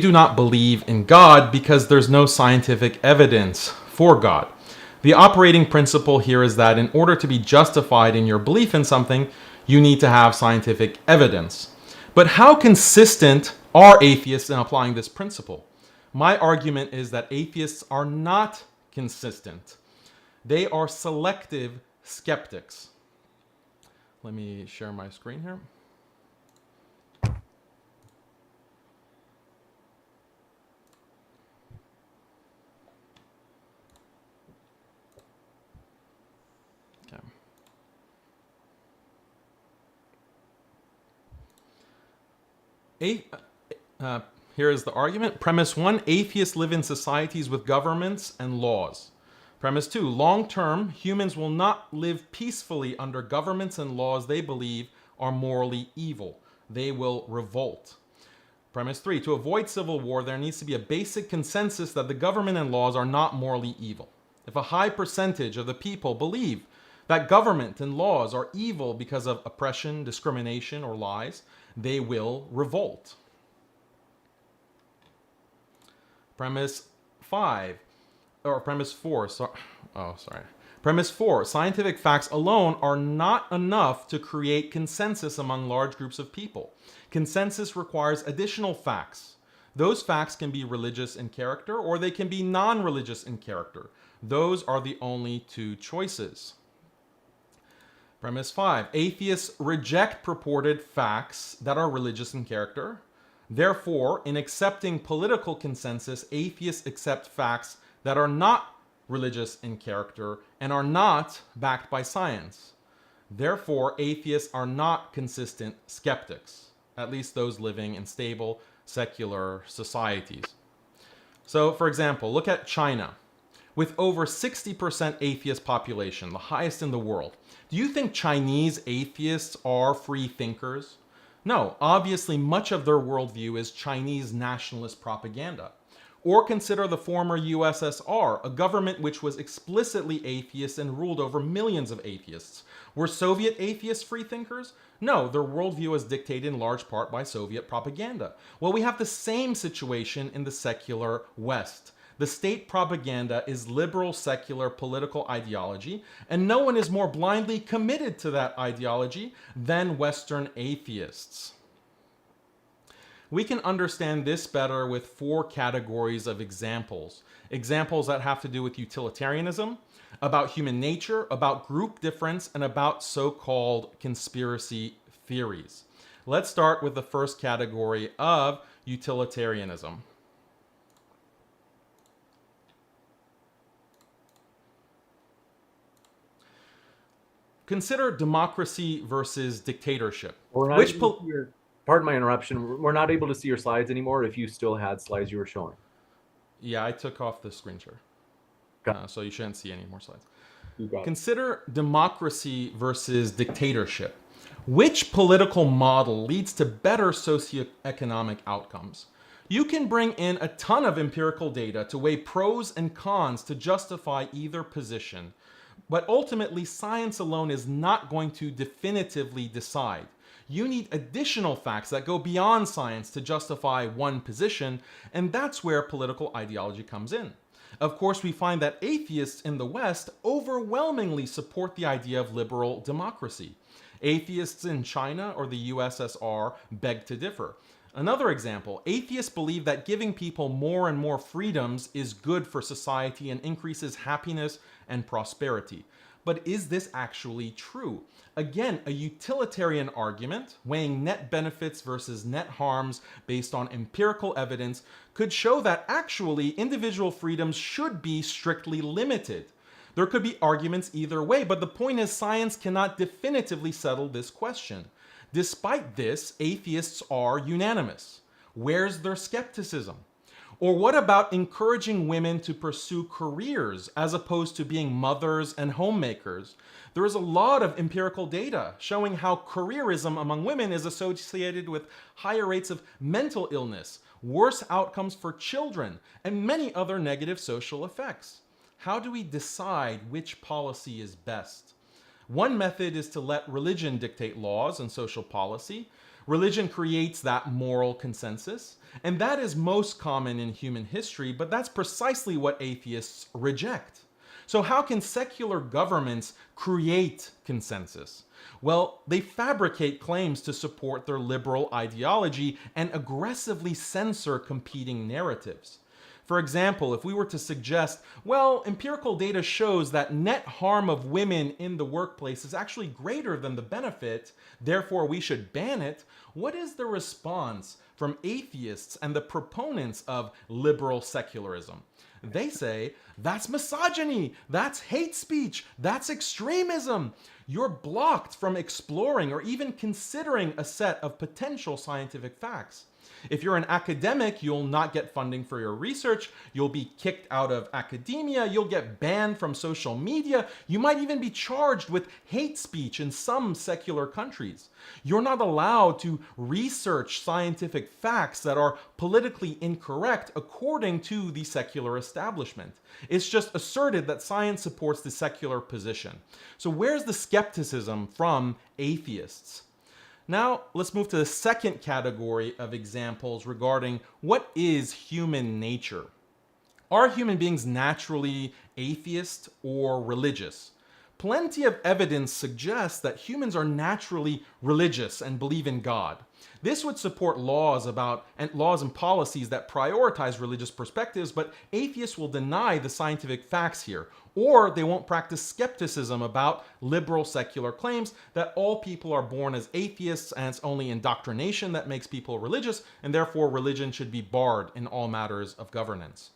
do not believe in God because there's no scientific evidence for God. The operating principle here is that in order to be justified in your belief in something, you need to have scientific evidence. But how consistent are atheists in applying this principle? My argument is that atheists are not consistent. They are selective skeptics. Let me share my screen here. Here is the argument. Premise 1, atheists live in societies with governments and laws. Premise 2, long term, humans will not live peacefully under governments and laws they believe are morally evil. They will revolt. Premise 3, to avoid civil war, there needs to be a basic consensus that the government and laws are not morally evil. If a high percentage of the people believe that government and laws are evil because of oppression, discrimination, or lies, they will revolt. Premise 4, Premise 4, scientific facts alone are not enough to create consensus among large groups of people. Consensus requires additional facts. Those facts can be religious in character or they can be non-religious in character. Those are the only two choices. Premise 5, atheists reject purported facts that are religious in character. Therefore, in accepting political consensus, atheists accept facts that are not religious in character and are not backed by science. Therefore, atheists are not consistent skeptics, at least those living in stable, secular societies. So, for example, look at China. With over 60% atheist population, the highest in the world, do you think Chinese atheists are free thinkers? No, obviously much of their worldview is Chinese nationalist propaganda. Or consider the former USSR, a government which was explicitly atheist and ruled over millions of atheists. Were Soviet atheists free thinkers? No, their worldview was dictated in large part by Soviet propaganda. Well, we have the same situation in the secular West. The state propaganda is liberal secular political ideology, and no one is more blindly committed to that ideology than Western atheists. We can understand this better with 4 categories of examples. Examples that have to do with utilitarianism, about human nature, about group difference, and about so-called conspiracy theories. Let's start with the first category of utilitarianism. Consider democracy versus dictatorship. Pardon my interruption. We're not able to see your slides anymore if you still had slides you were showing. Yeah, I took off the screen share. So you shouldn't see any more slides. Consider democracy versus dictatorship. Which political model leads to better socioeconomic outcomes? You can bring in a ton of empirical data to weigh pros and cons to justify either position. But ultimately, science alone is not going to definitively decide. You need additional facts that go beyond science to justify one position, and that's where political ideology comes in. Of course, we find that atheists in the West overwhelmingly support the idea of liberal democracy. Atheists in China or the USSR beg to differ. Another example, atheists believe that giving people more and more freedoms is good for society and increases happiness and prosperity. But is this actually true? Again, a utilitarian argument, weighing net benefits versus net harms based on empirical evidence, could show that actually individual freedoms should be strictly limited. There could be arguments either way, but the point is science cannot definitively settle this question. Despite this, atheists are unanimous. Where's their skepticism? Or what about encouraging women to pursue careers as opposed to being mothers and homemakers? There is a lot of empirical data showing how careerism among women is associated with higher rates of mental illness, worse outcomes for children, and many other negative social effects. How do we decide which policy is best? One method is to let religion dictate laws and social policy. Religion creates that moral consensus, and that is most common in human history, but that's precisely what atheists reject. So how can secular governments create consensus? Well, they fabricate claims to support their liberal ideology and aggressively censor competing narratives. For example, if we were to suggest, well, empirical data shows that net harm of women in the workplace is actually greater than the benefit, therefore we should ban it, what is the response from atheists and the proponents of liberal secularism? They say, that's misogyny, that's hate speech, that's extremism. You're blocked from exploring or even considering a set of potential scientific facts. If you're an academic, you'll not get funding for your research, you'll be kicked out of academia, you'll get banned from social media, you might even be charged with hate speech in some secular countries. You're not allowed to research scientific facts that are politically incorrect according to the secular establishment. It's just asserted that science supports the secular position. So where's the skepticism from atheists? Now, let's move to the second category of examples regarding what is human nature. Are human beings naturally atheist or religious? Plenty of evidence suggests that humans are naturally religious and believe in God. This would support laws and policies that prioritize religious perspectives, but atheists will deny the scientific facts here, or they won't practice skepticism about liberal secular claims that all people are born as atheists and it's only indoctrination that makes people religious, and therefore religion should be barred in all matters of governance.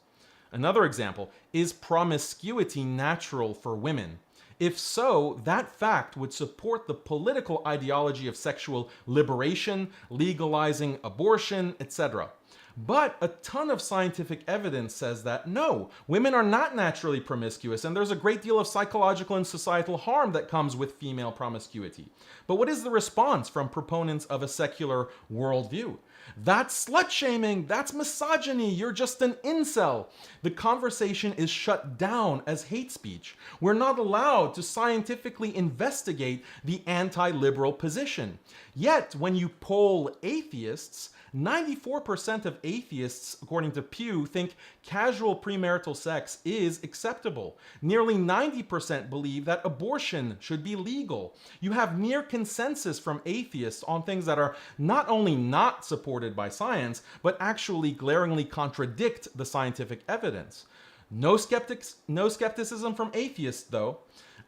Another example, is promiscuity natural for women? If so, that fact would support the political ideology of sexual liberation, legalizing abortion, etc. But a ton of scientific evidence says that no, women are not naturally promiscuous, and there's a great deal of psychological and societal harm that comes with female promiscuity. But what is the response from proponents of a secular worldview? That's slut-shaming, that's misogyny, you're just an incel. The conversation is shut down as hate speech. We're not allowed to scientifically investigate the anti-liberal position. Yet, when you poll atheists, 94% of atheists, according to Pew, think casual premarital sex is acceptable. Nearly 90% believe that abortion should be legal. You have near consensus from atheists on things that are not only not supported by science, but actually glaringly contradict the scientific evidence. No skepticism from atheists, though.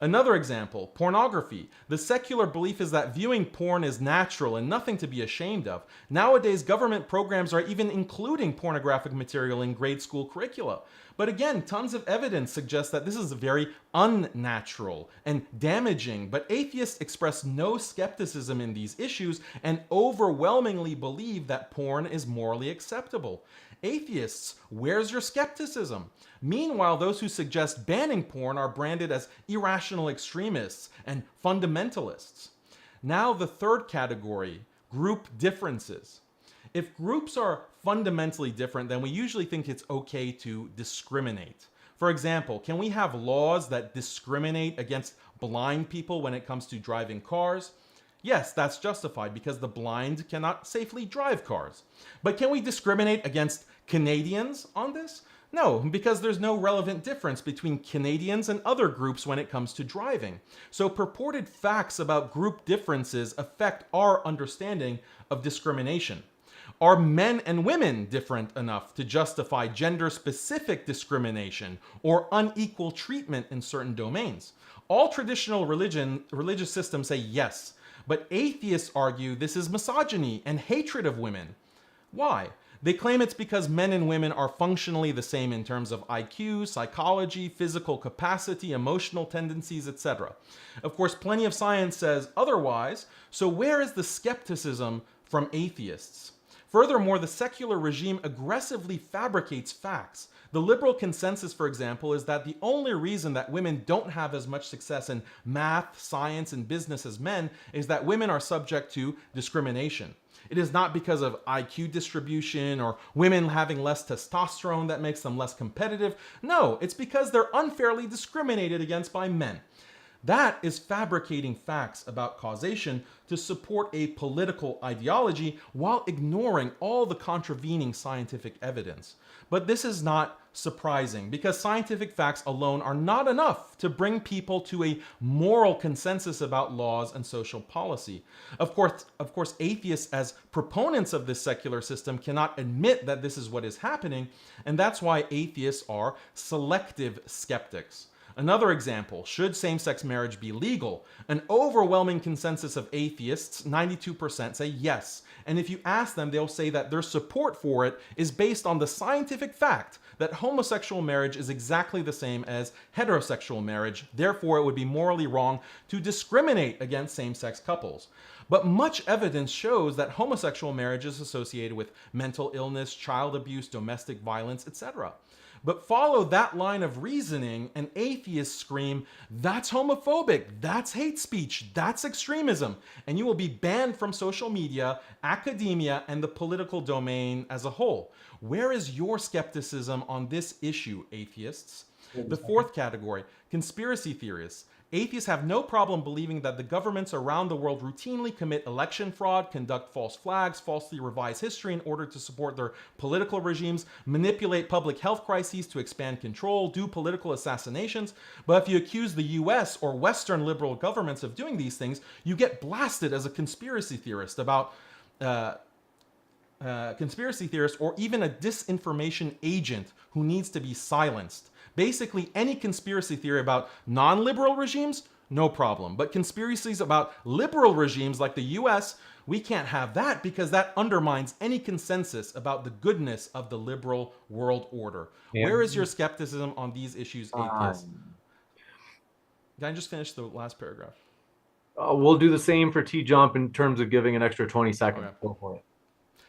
Another example, pornography. The secular belief is that viewing porn is natural and nothing to be ashamed of. Nowadays, government programs are even including pornographic material in grade school curricula. But again, tons of evidence suggests that this is very unnatural and damaging, but atheists express no skepticism in these issues and overwhelmingly believe that porn is morally acceptable. Atheists, where's your skepticism? Meanwhile, those who suggest banning porn are branded as irrational extremists and fundamentalists. Now the third category, group differences. If groups are fundamentally different, then we usually think it's okay to discriminate. For example, can we have laws that discriminate against blind people when it comes to driving cars? Yes, that's justified because the blind cannot safely drive cars. But can we discriminate against Canadians on this? No, because there's no relevant difference between Canadians and other groups when it comes to driving. So purported facts about group differences affect our understanding of discrimination. Are men and women different enough to justify gender-specific discrimination or unequal treatment in certain domains? All traditional religious systems say yes, but atheists argue this is misogyny and hatred of women. Why? They claim it's because men and women are functionally the same in terms of IQ, psychology, physical capacity, emotional tendencies, etc. Of course, plenty of science says otherwise, so where is the skepticism from atheists? Furthermore, the secular regime aggressively fabricates facts. The liberal consensus, for example, is that the only reason that women don't have as much success in math, science, and business as men is that women are subject to discrimination. It is not because of IQ distribution or women having less testosterone that makes them less competitive. No, it's because they're unfairly discriminated against by men. That is fabricating facts about causation to support a political ideology while ignoring all the contravening scientific evidence. But this is not surprising because scientific facts alone are not enough to bring people to a moral consensus about laws and social policy. Of course, atheists as proponents of this secular system cannot admit that this is what is happening, and that's why atheists are selective skeptics. Another example, should same-sex marriage be legal? An overwhelming consensus of atheists, 92%, say yes. And if you ask them, they'll say that their support for it is based on the scientific fact that homosexual marriage is exactly the same as heterosexual marriage. Therefore, it would be morally wrong to discriminate against same-sex couples. But much evidence shows that homosexual marriage is associated with mental illness, child abuse, domestic violence, etc. But follow that line of reasoning, and atheists scream, that's homophobic, that's hate speech, that's extremism, and you will be banned from social media, academia, and the political domain as a whole. Where is your skepticism on this issue, atheists? The fourth category, conspiracy theorists. Atheists have no problem believing that the governments around the world routinely commit election fraud, conduct false flags, falsely revise history in order to support their political regimes, manipulate public health crises to expand control, do political assassinations. But if you accuse the US or Western liberal governments of doing these things, you get blasted as a conspiracy theorist or even a disinformation agent who needs to be silenced. Basically, any conspiracy theory about non-liberal regimes, no problem. But conspiracies about liberal regimes like the US, we can't have that because that undermines any consensus about the goodness of the liberal world order. Yeah. Where is your skepticism on these issues, atheists? Can I just finish the last paragraph? We'll do the same for Tjump in terms of giving an extra 20 seconds. Okay. Go for it.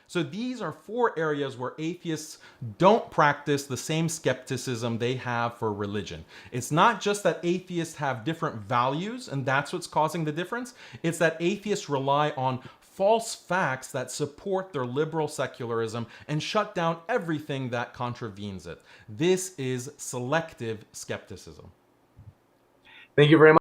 So these are 4 areas where atheists don't practice the same skepticism they have for religion. It's not just that atheists have different values and that's what's causing the difference. It's that atheists rely on false facts that support their liberal secularism and shut down everything that contravenes it. This is selective skepticism. Thank you very much.